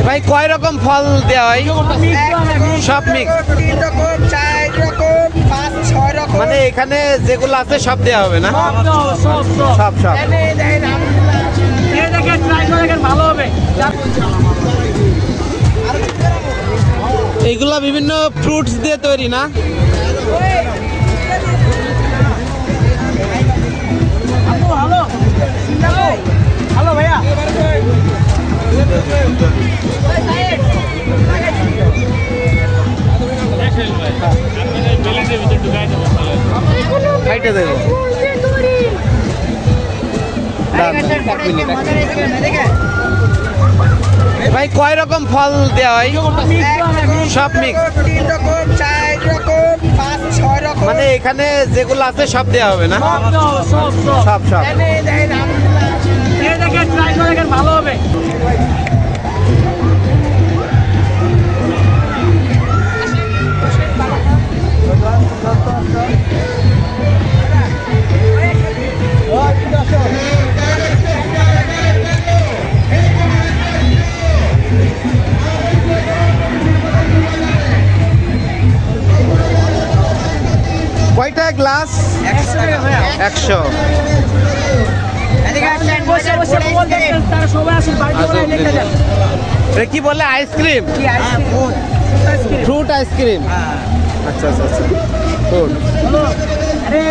ভাই কয় রকম ফল দেওয়া হয়? সব মিক্স, 3 রকম 4 রকম 5 6 রকম, মানে এখানে যেগুলো আছে সব দেওয়া হবে না? সব সব সব ট্রাই করে দেখেন, ভালো হবে। এইগুলা বিভিন্ন ফ্রুটস দিয়ে তৈরি না? ভালো ভালো ভাইয়া। খাইতে দেবো। ভাই কয় রকম ফল দেওয়া হয়? সব মিক্স, 3 রকম 4 রকম 5 6 রকম, মানে এখানে যেগুলো আছে সব দেওয়া হবে না? সব সব সব ট্রাই করে দেখেন, ভালো হবে। কয়টা গ্লাস? 100 টাকা। 100। বসে বসে বলতেন, তারা সবাই আসেন, বাড়িতে বলে লিখে দেন। এটা কি বলে? আইসক্রিম? Fruit ice cream. আচ্ছা আচ্ছা আচ্ছা, ফ্রুট। আরে